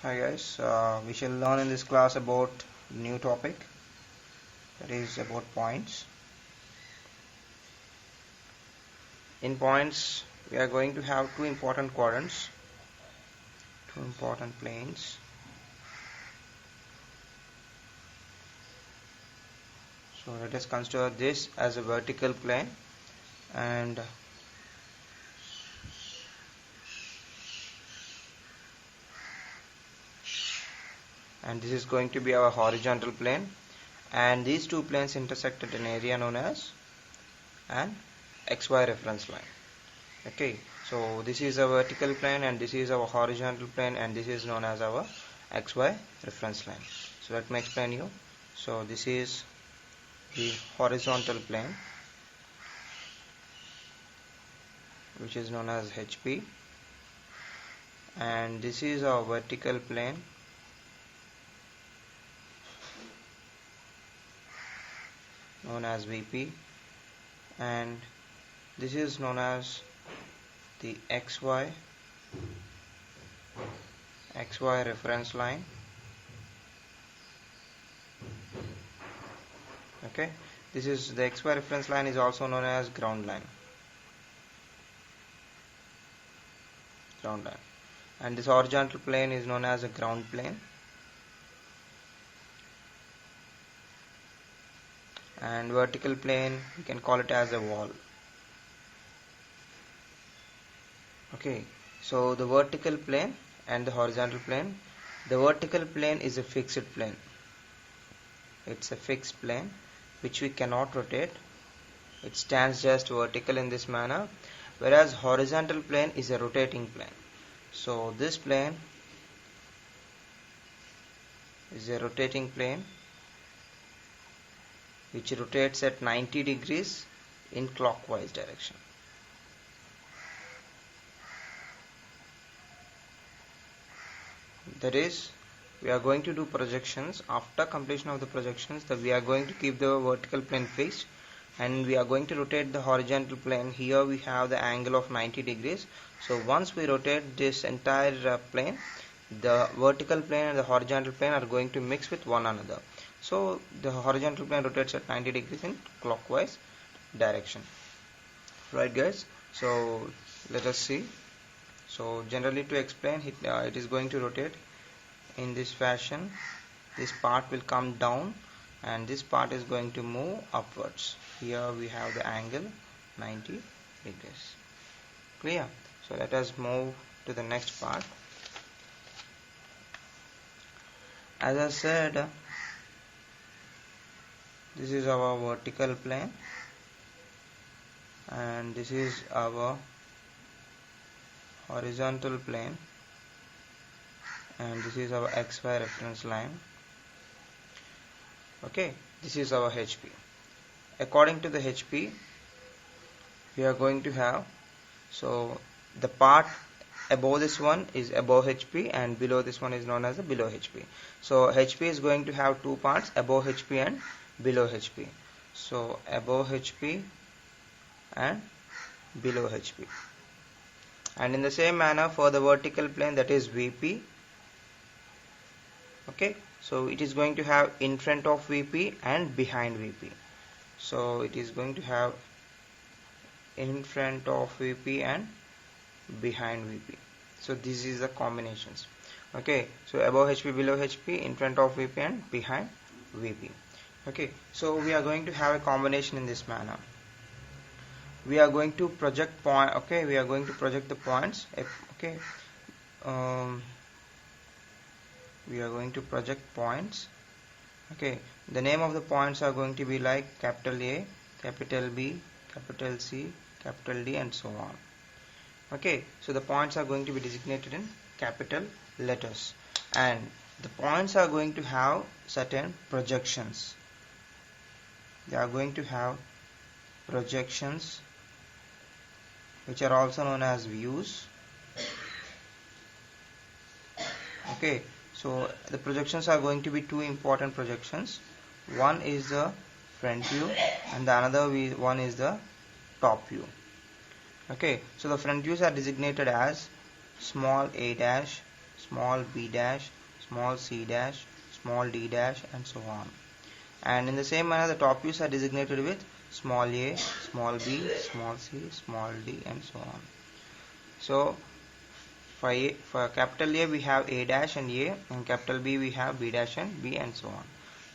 Hi guys, we shall learn in this class about new topic, that is about points. In points we are going to have two important quadrants, two important planes. So let us consider this as a vertical plane and this is going to be our horizontal plane, and these two planes intersect at an area known as an XY reference line. Okay, so this is a vertical plane and this is our horizontal plane, and this is known as our XY reference line. So let me explain you. So this is the horizontal plane, which is known as HP, and this is our vertical plane, known as VP, and this is known as the XY reference line. Okay, this is the XY reference line is also known as ground line, and this horizontal plane is known as a ground plane, and vertical plane we can call it as a wall. Okay, so the vertical plane and the horizontal plane. The vertical plane is a fixed plane. It's a fixed plane which we cannot rotate. It stands just vertical in this manner, whereas horizontal plane is a rotating plane. So this plane is a rotating plane which rotates at 90 degrees in clockwise direction. That is, we are going to do projections. After completion of the projections, we are going to keep the vertical plane fixed, and we are going to rotate the horizontal plane. Here we have the angle of 90 degrees. So once we rotate this entire plane, the vertical plane and the horizontal plane are going to mix with one another. So the horizontal plane rotates at 90 degrees in clockwise direction. Right guys, so let us see. So generally, to explain it, it is going to rotate in this fashion. This part will come down and this part is going to move upwards. Here we have the angle 90 degrees. Clear? So let us move to the next part. As I said, this is our vertical plane and this is our horizontal plane, and this is our XY reference line. Okay, this is our HP. According to the HP, we are going to have, so the part above this one is above HP and below this one is known as the below HP. So HP is going to have two parts, above HP and below HP. So above HP and below HP. And in the same manner for the vertical plane, that is VP. Okay, so it is going to have in front of VP and behind VP. So it is going to have in front of VP and behind VP. So this is the combinations. Okay, so above HP, below HP, in front of VP and behind VP. Okay, so we are going to have a combination in this manner. We are going to project point. Okay, we are going to project the points. Okay, we are going to project points. Okay, the name of the points are going to be like capital A, capital B, capital C, capital D, and so on. Okay, so the points are going to be designated in capital letters, and the points are going to have certain projections. They are going to have projections which are also known as views. Okay, so the projections are going to be two important projections. One is the front view and the another one is the top view. Okay, so the front views are designated as small a dash, small b dash, small c dash, small d dash, and so on. And in the same manner, the top views are designated with small a, small b, small c, small d, and so on. So for capital A we have a dash and a, and capital B we have b dash and b, and so on.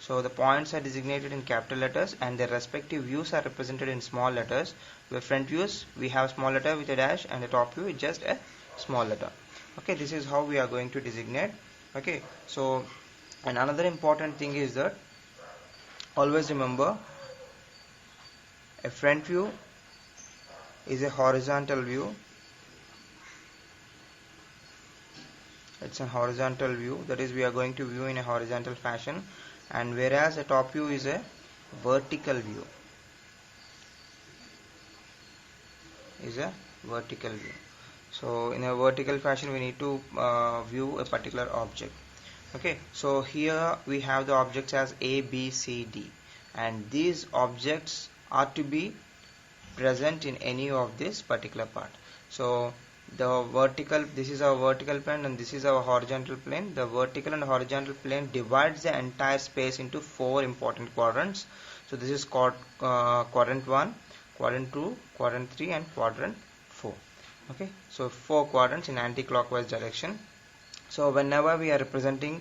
So the points are designated in capital letters and their respective views are represented in small letters. The front views we have small letter with a dash, and the top view is just a small letter. Okay, this is how we are going to designate. Okay, so and another important thing is that always remember, a front view is a horizontal view. It's a horizontal view, that is we are going to view in a horizontal fashion, and whereas a top view is a vertical view. So in a vertical fashion we need to view a particular object. Okay, so here we have the objects as A, B, C, D, and these objects are to be present in any of this particular part. So the vertical, this is our vertical plane and this is our horizontal plane. The vertical and horizontal plane divides the entire space into 4 important quadrants. So this is quadrant 1, quadrant 2, quadrant 3, and quadrant 4. Okay, so 4 quadrants in anti-clockwise direction. So whenever we are representing,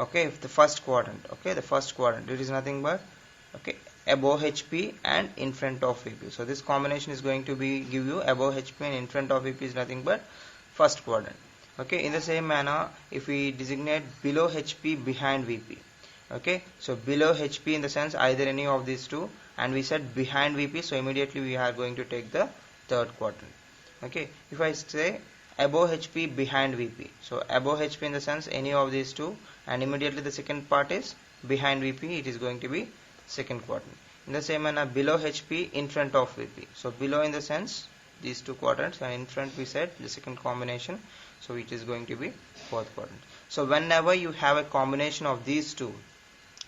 okay, the first quadrant, it is nothing but, okay, above HP and in front of VP. So this combination is going to give you above HP and in front of VP is nothing but first quadrant. Okay, in the same manner, if we designate below HP behind VP, okay, so below HP in the sense either any of these two, and we said behind VP, so immediately we are going to take the third quadrant. Okay, if I say above HP behind VP, so above HP in the sense any of these two, and immediately the second part is behind VP, it is going to be second quadrant. In the same manner, below HP in front of VP, so below in the sense these 2 quadrants, and in front we said the second combination, so it is going to be fourth quadrant. So whenever you have a combination of these two,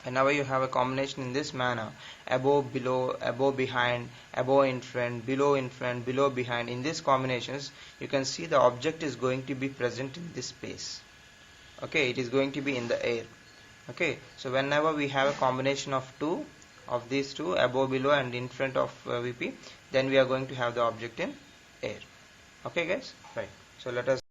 whenever you have a combination in this manner, above, below, above, behind, above, in front, below, behind, in these combinations you can see the object is going to be present in this space. Okay, it is going to be in the air. Okay, so whenever we have a combination of these two, above, below, and in front of VP, then we are going to have the object in air. Okay guys, right. So let us